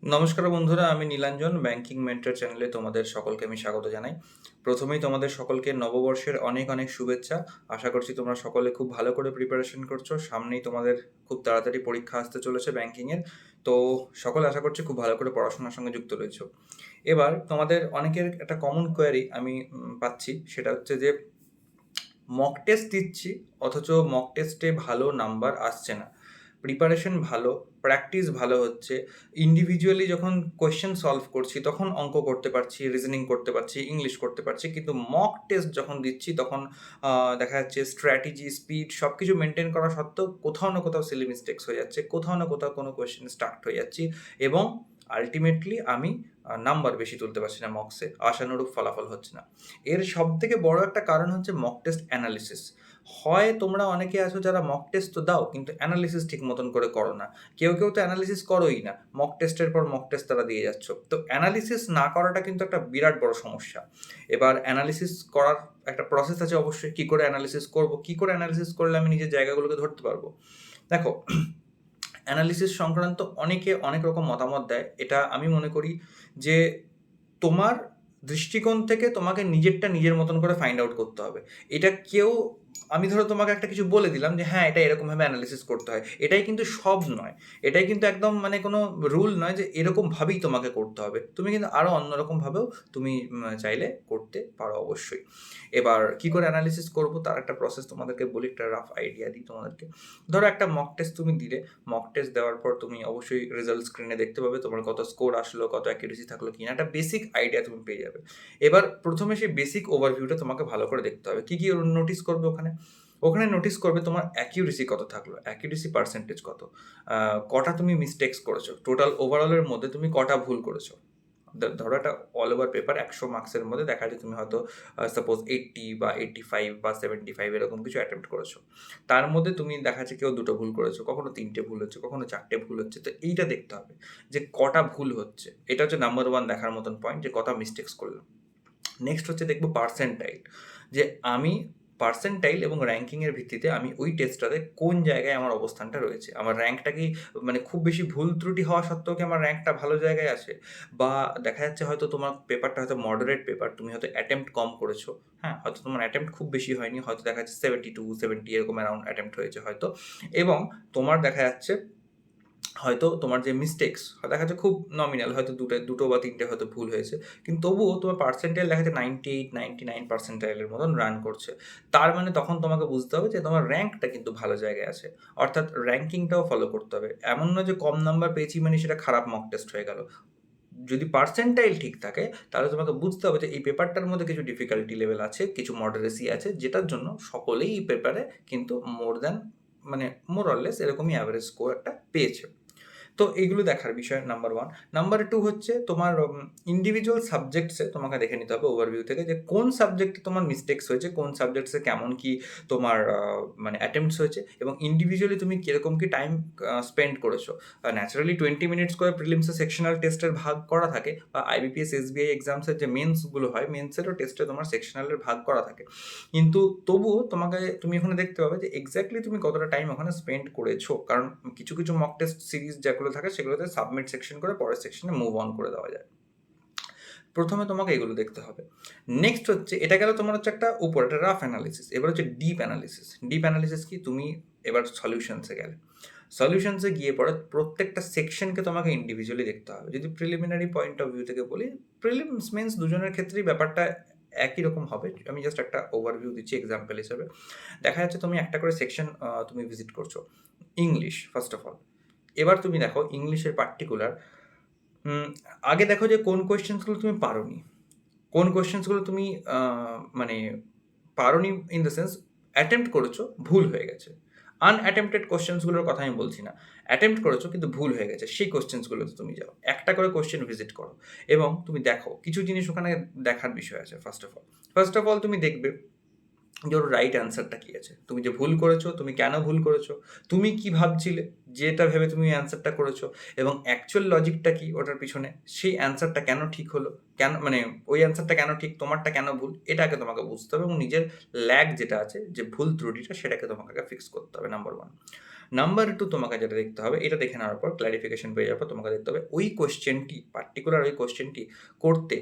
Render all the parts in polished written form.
নমস্কার বন্ধুরা, আমি নীলাঞ্জন ব্যাংকিং মেন্টর চ্যানেলে তোমাদের সকলকে আমি স্বাগত জানাই। প্রথমেই তোমাদের সকলকে নববর্ষের অনেক অনেক শুভেচ্ছা। আশা করছি তোমরা সকলে খুব ভালো করে প্রিপারেশন করছো। সামনেই তোমাদের খুব তাড়াতাড়ি পরীক্ষা আসতে চলেছে ব্যাংকিংয়ের। তো সকলে আশা করছি খুব ভালো করে পড়াশোনার সঙ্গে যুক্ত রয়েছো। এবার তোমাদের অনেকের একটা কমন কোয়ারি আমি পাচ্ছি, সেটা হচ্ছে যে মক টেস্ট দিচ্ছি অথচ মক টেস্টে ভালো নাম্বার আসছে না। প্রিপারেশন ভালো, প্র্যাকটিস ভালো হচ্ছে, ইন্ডিভিজুয়ালি যখন কোয়েশ্চেন সলভ করছি তখন অঙ্ক করতে পারছি, রিজনিং করতে পারছি, ইংলিশ করতে পারছি, কিন্তু মক টেস্ট যখন দিচ্ছি তখন দেখা যাচ্ছে স্ট্র্যাটেজি, স্পিড সব কিছু মেনটেন করা সত্ত্বেও কোথাও না কোথাও সিলি মিস্টেক্স হয়ে যাচ্ছে, কোথাও না কোথাও কোনো কোয়েশ্চেন স্টার্ট হয়ে যাচ্ছি, এবং আলটিমেটলি আমি নাম্বার বেশি তুলতে পারছি না, মকসে আশানুরূপ ফলাফল হচ্ছে না। এর সবথেকে বড় একটা কারণ হচ্ছে মক টেস্ট অ্যানালিসিস। হয় তোমরা অনেকে আছো যারা মক টেস্ট তো দাও কিন্তু অ্যানালিসিস ঠিক মতন করে করো না। কেউ কেউ তো অ্যানালিসিস করোই না, মক টেস্টের পর মক টেস্ট তারা দিয়ে যাচ্ছ। তো অ্যানালিসিস না করাটা কিন্তু একটা বিরাট বড় সমস্যা। এবার অ্যানালিসিস করার একটা প্রসেস আছে অবশ্যই। কী করে অ্যানালিসিস করব, কী করে অ্যানালিসিস করলে আমি নিজের জায়গাগুলোকে ধরতে পারবো। দেখো, অ্যানালিসিস সংক্রান্ত অনেকে অনেক রকম মতামত দেয়। এটা আমি মনে করি যে তোমার দৃষ্টিকোণ থেকে তোমাকে নিজেরটা নিজের মতন করে ফাইন্ড আউট করতে হবে। এটা কেউ, আমি ধরো তোমাকে একটা কিছু বলে দিলাম যে হ্যাঁ এটা এরকমভাবে অ্যানালিসিস করতে হয়, এটাই কিন্তু সব নয়। এটাই কিন্তু একদম মানে কোনো রুল নয় যে এরকমভাবেই তোমাকে করতে হবে। তুমি কিন্তু আরও অন্যরকমভাবেও তুমি চাইলে করতে পারো অবশ্যই। এবার কী করে অ্যানালিসিস করবো তার একটা প্রসেস তোমাদেরকে বলি, একটা রাফ আইডিয়া দিই তোমাদেরকে। ধরো একটা মক টেস্ট তুমি দিলে, মক টেস্ট দেওয়ার পর তুমি অবশ্যই রেজাল্ট স্ক্রিনে দেখতে পাবে তোমার কত স্কোর আসলো, কত অ্যাকিউরেসি থাকলো কিনা, একটা বেসিক আইডিয়া তুমি পেয়ে যাবে। এবার প্রথমে সেই বেসিক ওভারভিউটা তোমাকে ভালো করে দেখতে হবে। কী কী নোটিস করবে ওখানে? ওখানে নোটিস করবে তোমার অ্যাকিউরেসি কত থাকলো, অ্যাকিউরেসি পার্সেন্টেজ কত, কটা তুমি মিস্টেক্স করেছো, টোটাল ওভারঅলের মধ্যে তুমি কটা ভুল করেছো। ধরো একটা অল ওভার পেপার 100 মার্কসের মধ্যে দেখা যায় তুমি হয়তো সাপোজ 80 বা 85 বা 75 এরকম কিছু অ্যাটেম্প্ট করেছো। তার মধ্যে তুমি দেখা যাচ্ছে কেউ 2টো ভুল করেছো, কখনো 3টে ভুল হচ্ছে, কখনো 4টে ভুল হচ্ছে। তো এইটা দেখতে হবে যে কটা ভুল হচ্ছে। এটা হচ্ছে নাম্বার 1 দেখার মতন পয়েন্ট, যে কটা মিস্টেক্স করলাম। নেক্সট হচ্ছে দেখবো পার্সেন্টাইল, যে আমি পার্সেন্টাইল এবং র্যাঙ্কিংয়ের ভিত্তিতে আমি ওই টেস্টটাতে কোন জায়গায় আমার অবস্থানটা রয়েছে। আমার র্যাঙ্কটা কি মানে খুব বেশি ভুল ত্রুটি হওয়া সত্ত্বেও কি আমার র্যাঙ্কটা ভালো জায়গায় আছে? বা দেখা যাচ্ছে হয়তো তোমার পেপারটা হয়তো মডারেট পেপার, তুমি হয়তো অ্যাটেম্প্ট কম করেছো। হ্যাঁ, হয়তো তোমার অ্যাটেম্প্ট খুব বেশি হয়নি, হয়তো দেখা যাচ্ছে 72, 70 এরকম অ্যারাউন্ড অ্যাটেম্প্ট হয়েছে হয়তো। এবং তোমার দেখা যাচ্ছে হয়তো তোমার যে মিস্টেক্স দেখা যাচ্ছে খুব নমিনাল, হয়তো দুটো বা 3টে হয়তো ভুল হয়েছে। কিন্তু তবুও তোমার পার্সেন্টাইল দেখা যাচ্ছে 98, 99 পার্সেন্টাইলের মতন রান করছে। তার মানে তখন তোমাকে বুঝতে হবে যে তোমার র্যাঙ্কটা কিন্তু ভালো জায়গায় আছে। অর্থাৎ র্যাঙ্কিংটাও ফলো করতে হবে। এমন নয় যে কম নাম্বার পেয়েছি মানে সেটা খারাপ মক টেস্ট হয়ে গেল। যদি পার্সেন্টাইল ঠিক থাকে তাহলে তোমাকে বুঝতে হবে যে এই পেপারটার মধ্যে কিছু ডিফিকাল্টি লেভেল আছে, কিছু মডারেসি আছে, যেটার জন্য সকলেই এই পেপারে কিন্তু মোর দ্যান মানে মোর অর লেস এরকমই অ্যাভারেজ স্কোর একটা পেয়েছে। তো এইগুলো দেখার বিষয় নাম্বার 1। নাম্বার 2 হচ্ছে তোমার ইন্ডিভিজুয়াল সাবজেক্টসে তোমাকে দেখে নিতে হবে ওভারভিউ থেকে যে কোন সাবজেক্টে তোমার মিস্টেক্স হয়েছে, কোন সাবজেক্টসে কেমন কি তোমার মানে অ্যাটেম্পটস হয়েছে, এবং ইন্ডিভিজুয়ালি তুমি কিরকম কি টাইম স্পেন্ড করেছো। ন্যাচারালি 20 মিনিটস করে প্রিলিমসে সেকশনাল টেস্টের ভাগ করা থাকে, বা আইবিপিএস এসবিআই এক্সামসের যে মেন্সগুলো হয় মেন্সেরও টেস্টে তোমার সেকশনালের ভাগ করা থাকে। কিন্তু তবুও তুমি ওখানে দেখতে পাবে যে এক্স্যাক্টলি তুমি কতটা টাইম ওখানে স্পেন্ড করেছো, কারণ কিছু কিছু মক টেস্ট সিরিজ যেগুলো থাকে সেগুলোতে সাবমিট সেকশন করে পরের সেকশনে মুভ অন করে দেওয়া যায়। প্রথমে তোমাকে এগুলো দেখতে হবে। নেক্সট হচ্ছে, এটা গেল তোমার হচ্ছে একটা উপর একটা রাফ অ্যানালিসিস। এবার হচ্ছে ডিপ অ্যানালিসিস। ডিপ অ্যানালিসিস কি, তুমি এবার সলিউশনসে গেলে, সলিউশনসে গিয়ে পরে প্রত্যেকটা সেকশনকে তোমাকে ইন্ডিভিজুয়ালি দেখতে হবে। যদি প্রিলিমিনারি পয়েন্ট অফ ভিউ থেকে বলি, প্রিলিমস মেন্স দুজনের ক্ষেত্রেই ব্যাপারটা একই রকম হবে। আমি জাস্ট একটা ওভারভিউ দিচ্ছি এক্সাম্পল হিসেবে। দেখা যাচ্ছে তুমি একটা করে সেকশন তুমি ভিজিট করছো। English first of all. এবার তুমি দেখো ইংলিশের পার্টিকুলার আগে দেখো যে কোন কোয়েশ্চেন্সগুলো তুমি পারোনি। কোন কোয়েশ্চেন্সগুলো তুমি মানে পারোনি ইন দ্য সেন্স অ্যাটেম্প্ট করেছো, ভুল হয়ে গেছে। আনঅ্যাটেম্পটেড কোয়েশ্চেন্সগুলোর কথা আমি বলছি না। অ্যাটেম্প্ট করেছো কিন্তু ভুল হয়ে গেছে, সেই কোয়েশ্চেন্সগুলোতে তুমি যাও। একটা করে কোয়েশ্চেন ভিজিট করো এবং তুমি দেখো কিছু জিনিস ওখানে দেখার বিষয় আছে। ফার্স্ট অফ অল তুমি দেখবে যে ওর রাইট অ্যান্সারটা কী আছে। তুমি যে ভুল করেছো, তুমি কেন ভুল করেছো, তুমি কি ভাবছিলে যেটা ভেবে তুমি অ্যান্সারটা করেছো, এবং অ্যাকচুয়াল লজিকটা কি ওটার পিছনে, সেই অ্যান্সারটা কেন ঠিক হলো, কেন মানে ওই অ্যান্সারটা কেন ঠিক, তোমারটা কেন ভুল, এটা আগে তোমাকে বুঝতে হবে এবং নিজের ল্যাগ যেটা আছে, যে ভুল ত্রুটিটা, সেটাকে তোমাকে আগে ফিক্স করতে হবে নাম্বার 1। নাম্বার 2 তোমাকে যেটা দেখতে হবে, এটা দেখে নেওয়ার পর ক্লারিফিকেশন পেয়ে যাওয়ার পর তোমাকে দেখতে হবে ওই কোয়েশ্চেনটি, পার্টিকুলার ওই কোয়েশ্চেনটি করতে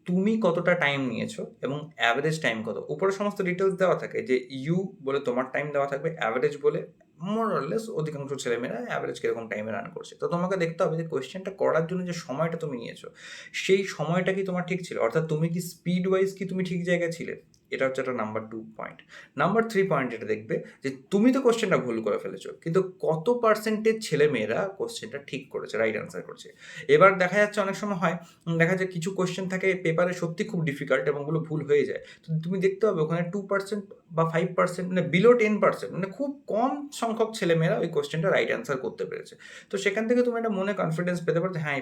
তুমি কতটা টাইম নিয়েছো এবং অ্যাভারেজ টাইম কত। উপরে সমস্ত ডিটেলস দেওয়া থাকে যে ইউ বলে তোমার টাইম দেওয়া থাকবে, অ্যাভারেজ বলে মোর অর লেস অধিকাংশ ছেলেমেয়েরা অ্যাভারেজ কিরকম টাইমে রান করছে। তো তোমাকে দেখতে হবে যে কোয়েশ্চেনটা করার জন্য যে সময়টা তুমি নিয়েছো, সেই সময়টা কি তোমার ঠিক ছিল? অর্থাৎ তুমি কি স্পিড ওয়াইজ কি তুমি ঠিক জায়গায় ছিলে? এটা হচ্ছে একটা নাম্বার 2 পয়েন্ট। নাম্বার 3 পয়েন্ট যেটা দেখবে যে তুমি তো কোয়েশ্চেনটা ভুল করে ফেলেছো, কিন্তু কত পার্সেন্টেজ ছেলেমেয়েরা কোয়েশ্চেনটা ঠিক করেছে, রাইট অ্যান্সার করেছে। এবার দেখা যাচ্ছে অনেক সময় হয়, দেখা যায় কিছু কোয়েশ্চেন থাকে পেপারে সত্যি খুব ডিফিকাল্ট এবং ওগুলো ভুল হয়ে যায়। তো তুমি দেখতে পাবে ওখানে 2% বা 5% মানে বিলো 10%, মানে খুব কম সংখ্যক ছেলেমেয়েরা ওই কোয়েশ্চেনটা রাইট অ্যান্সার করতে পেরেছে। তো সেখান থেকে তুমি একটা মনে কনফিডেন্স পেতে পারো যে হ্যাঁ,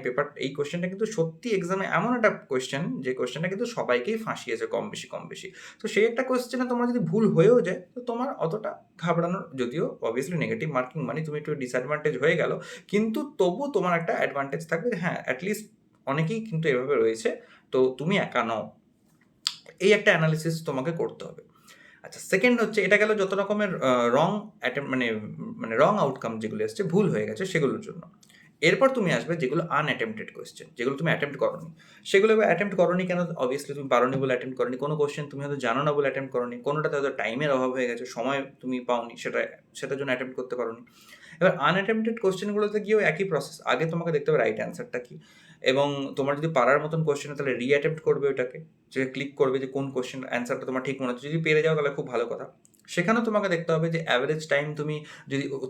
এই কোয়েশ্চেনটা কিন্তু সত্যি এক্সামে এমন একটা কোয়েশ্চেন, যে কোয়েশ্চেনটা কিন্তু সবাইকেই ফাঁসিয়েছে কম বেশি কম বেশি। তো সেই একটা কোয়েশ্চেনে তোমার যদি ভুল হয়েও যায়, তো তোমার অতটা ঘাবড়ানোর, যদিও অবভিয়াসলি নেগেটিভ মার্কিং মানে তুমি একটু ডিসঅ্যাডভান্টেজ হয়ে গেল, কিন্তু তবুও তোমার একটা অ্যাডভান্টেজ থাকবে যে হ্যাঁ, অ্যাটলিস্ট অনেকেই কিন্তু এভাবে রয়েছে, তো তুমি একা নও। এই একটা অ্যানালিসিস তোমাকে করতে হবে। আচ্ছা, সেকেন্ড হচ্ছে, এটা গেল যত রকমের রং অ্যাটেম্প মানে মানে রং আউটকাম যেগুলো এসছে, ভুল হয়ে গেছে সেগুলোর জন্য। এরপর তুমি আসবে যেগুলো আনঅ্যাটেম্পটেড কোয়েশ্চেন, যেগুলো তুমি অ্যাটেম্প্ট করোনি। সেগুলো এবার অ্যাটেম্প্ট করোনি কেন? অবভিয়াসলি তুমি পারোনি বলে অ্যাটেম্প্ট করোনি। কোনো কোয়েশ্চেন তুমি হয়তো জানো না বলে অ্যাটেম্প্ট করোনি। কোনোটাতে হয়তো টাইমের অভাব হয়ে গেছে, সময় তুমি পাওনি, সেটার জন্য অ্যাটেম্প্ট করতে পারোনি। এবার আনঅ্যাটেম্পটেড কোয়েশ্চেনগুলোতে গিয়েও একই প্রসেস। আগে তোমাকে দেখতে হবে রাইট অ্যান্সারটা কী, এবং তোমার যদি পারার মতন কোয়েশ্চেন তাহলে রিঅ্যাটেম্প্ট করবে ওটাকে, যে ক্লিক করবে যে কোন কোয়েশ্চেন অ্যান্সারটা তোমার ঠিক মনে হচ্ছে। যদি পেরে যাও তাহলে খুব ভালো কথা। সেখানেও তোমাকে দেখতে হবে যে অ্যাভারেজ টাইম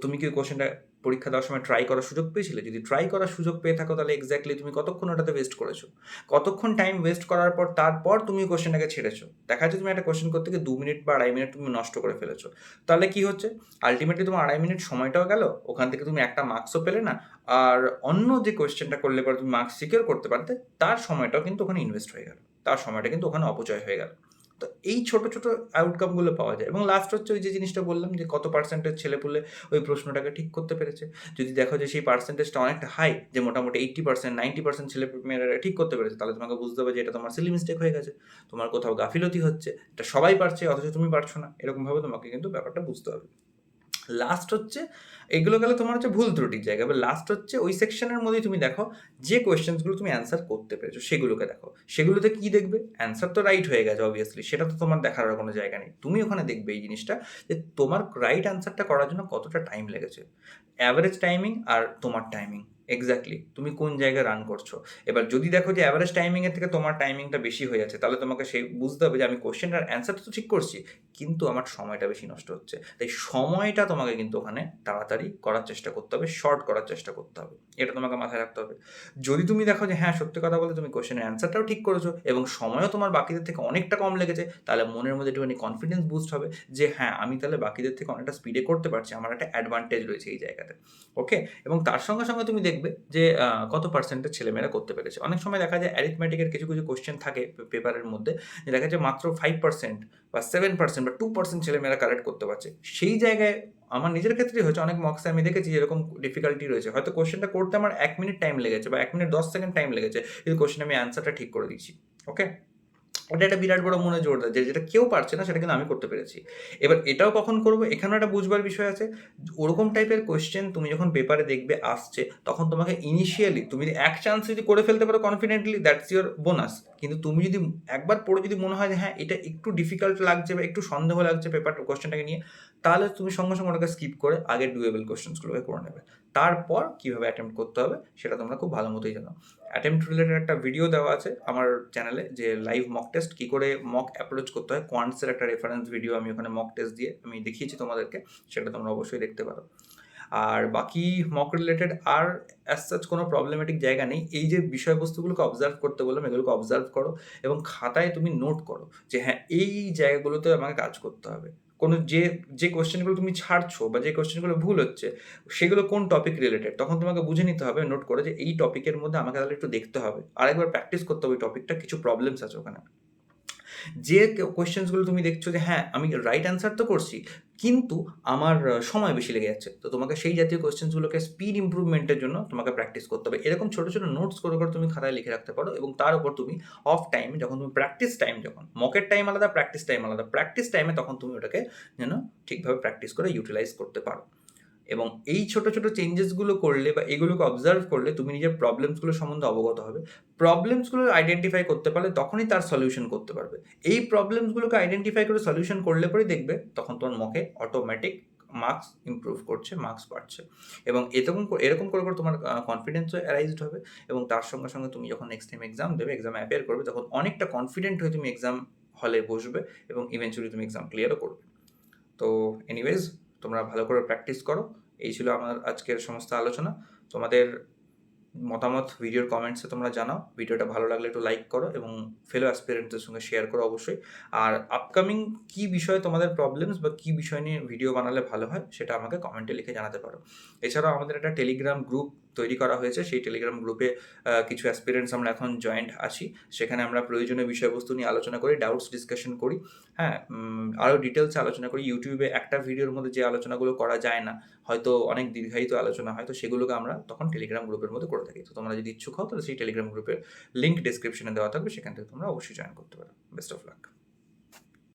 তুমি কি কোয়েশ্চেনটা পরীক্ষা দেওয়ার সময় ট্রাই করার সুযোগ পেয়েছিলে? যদি ট্রাই করার সুযোগ পেয়ে থাকো তাহলে এক্স্যাক্টলি তুমি কতক্ষণ ওটাতে ওয়েস্ট করেছো? কতক্ষণ টাইম ওয়েস্ট করার পর তারপর তুমি কোয়েশ্চেনটাকে ছেড়েছো? দেখা যাচ্ছে তুমি একটা কোয়েশ্চেন করতে গিয়ে 2 মিনিট বা 2.5 মিনিট তুমি নষ্ট করে ফেলেছো। তাহলে কি হচ্ছে? আল্টিমেটলি তোমার 2.5 মিনিট সময়টাও গেল, ওখান থেকে তুমি একটা মার্কসও পেলে না। আর অন্য যে কোয়েশ্চেনটা করলে পরে তুমি মার্কস সিকিউর করতে পারতে, তার সময়টাও কিন্তু ওখানে ইনভেস্ট হয়ে গেল। তার সময়টা কিন্তু ওখানে অপচয় হয়ে গেল। তো এই ছোট, ছোট আউটকামগুলো পাওয়া যায়। এবং লাস্ট হচ্ছে ওই যে জিনিসটা বললাম যে কত পার্সেন্টেজ ছেলেপুলে ওই প্রশ্নটাকে ঠিক করতে পেরেছে। যদি দেখো যে সেই পার্সেন্টেজটা অনেকটা হাই, যে মোটামুটি 80% 90% ছেলেমেয়েরা ঠিক করতে পেরেছে, তাহলে তোমাকে বুঝতে হবে যে এটা তোমার সিলি মিস্টেক হয়ে গেছে। তোমার কোথাও গাফিলতি হচ্ছে। এটা সবাই পারছে অথচ তুমি পারছো না। এরকমভাবে তোমাকে কিন্তু ব্যাপারটা বুঝতে হবে। লাস্ট হচ্ছে, এগুলো গেলে তোমার হচ্ছে ভুল ত্রুটির জায়গা। এবার লাস্ট হচ্ছে ওই সেকশনের মধ্যেই তুমি দেখো যে কোয়েশ্চেন্সগুলো তুমি অ্যান্সার করতে পেরেছো সেগুলোকে দেখো। সেগুলোতে কি দেখবে? অ্যান্সার তো রাইট হয়ে গেছে অবভিয়াসলি, সেটা তো তোমার দেখার আর কোনো জায়গা নেই। তুমি ওখানে দেখবে এই জিনিসটা, যে তোমার রাইট অ্যান্সারটা করার জন্য কতটা টাইম লেগেছে। অ্যাভারেজ টাইমিং আর তোমার টাইমিং, এক্স্যাক্টলি তুমি কোন জায়গায় রান করছো। এবার যদি দেখো যে অ্যাভারেজ টাইমিংয়ের থেকে তোমার টাইমিংটা বেশি হয়ে যাচ্ছে, তাহলে তোমাকে সেই বুঝতে হবে যে আমি কোয়েশ্চেনটার অ্যান্সারটা তো ঠিক করছি, কিন্তু আমার সময়টা বেশি নষ্ট হচ্ছে। তাই সময়টা তোমাকে কিন্তু ওখানে তাড়াতাড়ি করার চেষ্টা করতে হবে, শর্ট করার চেষ্টা করতে হবে। এটা তোমাকে মাথায় রাখতে হবে। যদি তুমি দেখো যে হ্যাঁ, সত্যি কথা বলতে তুমি কোয়েশ্চেনের অ্যান্সারটাও ঠিক করেছো এবং সময়ও তোমার বাকিদের থেকে অনেকটা কম লেগেছে, তাহলে মনের মধ্যে একটুখানি কনফিডেন্স বুস্ট হবে যে হ্যাঁ, আমি তাহলে বাকিদের থেকে অনেকটা স্পিডে করতে পারছি, আমার একটা অ্যাডভান্টেজ রয়েছে এই জায়গাতে। ওকে? এবং তার সঙ্গে, সঙ্গে তুমি দেখবে যে কত পার্সেন্টেজ ছেলেমেয়েরা করতে পেরেছে। অনেক সময় দেখা যায় অ্যারিথমেটিকের কিছু, কিছু কোয়েশ্চেন থাকে পেপারের মধ্যে, যে দেখা যায় মাত্র 5% বা 7% বা 2% ছেলেমেয়েরা কারেক্ট করতে পারছে। সেই জায়গায় আমার নিজের ক্ষেত্রেই হয়েছে, অনেক মক্সে আমি দেখেছি এরকম ডিফিকাল্টি রয়েছে। হয়তো কোয়েশ্চেনটা করতে আমার 1 মিনিট টাইম লেগেছে বা 1 মিনিট 10 সেকেন্ড টাইম লেগেছে। কিন্তু কোয়েশ্চেনে আমি অ্যান্সারটা ঠিক করে দিচ্ছি। ওকে? এটা একটা বিরাট বড় মনে জোর দেয় যে যেটা কেউ পারছে না সেটা কিন্তু আমি করতে পেরেছি। এবার এটাও কখন করব, এখানেও একটা বুঝবার বিষয় আছে। ওরকম টাইপের কোয়েশ্চেন তুমি যখন পেপারে দেখবে আসছে, তখন তোমাকে ইনিশিয়ালি তুমি যদি এক চান্স যদি করে ফেলতে পারো কনফিডেন্টলি, দ্যাটস ইওর বোনাস। কিন্তু তুমি যদি একবার পড়ে যদি মনে হয় যে হ্যাঁ, এটা একটু ডিফিকাল্ট লাগছে বা একটু সন্দেহ লাগছে পেপারটা কোয়েশ্চেনটাকে নিয়ে, তাহলে তুমি সঙ্গে, সঙ্গে ওটাকে স্কিপ করে আগে ডুয়েবল কোয়েশ্চেনসগুলোকে করে নেবে। তারপর কিভাবে অ্যাটেম্প্ট করতে হবে সেটা তোমরা খুব ভালো মতোই জানো। অ্যাটেম্প্ট রিলেটেড একটা ভিডিও দেওয়া আছে আমার চ্যানেলে, যে লাইভ মক টেস্ট কী করে মক অ্যাপ্রোচ করতে হয়, কোয়ান্টসের একটা রেফারেন্স ভিডিও আমি ওখানে মক টেস্ট দিয়ে আমি দেখিয়েছি তোমাদেরকে, সেটা তোমরা অবশ্যই দেখতে পারো। আর বাকি মক রিলেটেড আর অ্যাজ সাচ কোনো প্রবলেমেটিক জায়গা নেই। এই যে বিষয়বস্তুগুলোকে অবজার্ভ করতে বললাম, এগুলোকে অবজার্ভ করো এবং খাতায় তুমি নোট করো যে হ্যাঁ, এই জায়গাগুলোতে আমাকে কাজ করতে হবে। কোনো যে কোয়েশ্চেনগুলো তুমি ছাড়ছো বা যে কোয়েশ্চেনগুলো ভুল হচ্ছে, সেগুলো কোন টপিক রিলেটেড, তখন তোমাকে বুঝে নিতে হবে নোট করে যে এই টপিকের মধ্যে আমাকে তাহলে একটু দেখতে হবে। আরেকবার প্র্যাকটিস করতে হবে ওই টপিকটা, কিছু প্রবলেমস আছে ওখানে। যে কোয়েশ্চেন্সগুলো তুমি দেখছো যে হ্যাঁ, আমি রাইট অ্যান্সার তো করছি, কিন্তু আমার সময় বেশি লেগে যাচ্ছে। তো তোমাকে সেই জাতীয় কোয়েশ্চেন্সগুলোকে স্পিড ইমপ্রুভমেন্টের জন্য তোমাকে প্র্যাকটিস করতে হবে। এরকম ছোট, ছোট নোটস করে, করে তুমি খাতায় লিখে রাখতে পারো এবং তার উপর তুমি অফ টাইম যখন তুমি প্র্যাকটিস টাইম, যখন মকের টাইম আলাদা, প্র্যাকটিস টাইম আলাদা। প্র্যাকটিস টাইমে তখন তুমি ওটাকে যেন ঠিকভাবে প্র্যাকটিস করে ইউটিলাইজ করতে পারো। এবং এই ছোট, ছোট চেঞ্জেসগুলো করলে বা এগুলোকে অবজার্ভ করলে তুমি নিজের প্রবলেমসগুলো সম্বন্ধে অবগত হবে। প্রবলেমসগুলো আইডেন্টিফাই করতে পারলে তখনই তার সলিউশন করতে পারবে। এই প্রবলেমসগুলোকে আইডেন্টিফাই করে সলিউশন করলে পরেই দেখবে তখন তোমার মকে অটোমেটিক মার্কস ইমপ্রুভ করছে, মার্কস বাড়ছে এবং এরকম করে, করে তোমার কনফিডেন্সও অ্যারাইজড হবে এবং তার সঙ্গে, সঙ্গে তুমি যখন নেক্সট টাইম এক্সাম দেবে, এক্সামে অ্যাপিয়ার করবে তখন অনেকটা কনফিডেন্ট হয়ে তুমি এক্সাম হলে বসবে এবং ইভেনচুয়ালি তুমি এক্সাম ক্লিয়ারও করবে। তো এনিওয়েজ তোমরা ভালো করে প্র্যাকটিস করো। এই ছিল আমার আজকের সমস্ত আলোচনা। তোমাদের মতামত ভিডিওর কমেন্টসে তোমরা জানাও। ভিডিওটা ভালো লাগলে একটু লাইক করো এবং ফেলো অ্যাসপিরেন্টদের সঙ্গে শেয়ার করো অবশ্যই। আর আপকামিং কী বিষয়ে তোমাদের প্রবলেমস বা কী বিষয় নিয়ে ভিডিও বানালে ভালো হয় সেটা আমাকে কমেন্টে লিখে জানাতে পারো। এছাড়াও আমাদের একটা টেলিগ্রাম গ্রুপ তৈরি করা হয়েছে। সেই টেলিগ্রাম গ্রুপে কিছু অ্যাসপিরেন্টস আমরা এখন জয়েন্ট আছি। সেখানে আমরা প্রয়োজনীয় বিষয়বস্তু নিয়ে আলোচনা করি, ডাউটস ডিসকাশন করি। হ্যাঁ, আরও ডিটেলসে আলোচনা করি। ইউটিউবে একটা ভিডিওর মধ্যে যে আলোচনাগুলো করা যায় না, হয়তো অনেক দীর্ঘায়িত আলোচনা হয়, তো সেগুলোকে আমরা তখন টেলিগ্রাম গ্রুপের মধ্যে করে থাকি। তো তোমরা যদি ইচ্ছুক হও তাহলে সেই টেলিগ্রাম গ্রুপের লিঙ্ক ডেসক্রিপশনে দেওয়া থাকবে, সেখান থেকে তোমরা অবশ্যই জয়েন করতে পারো। Best of luck.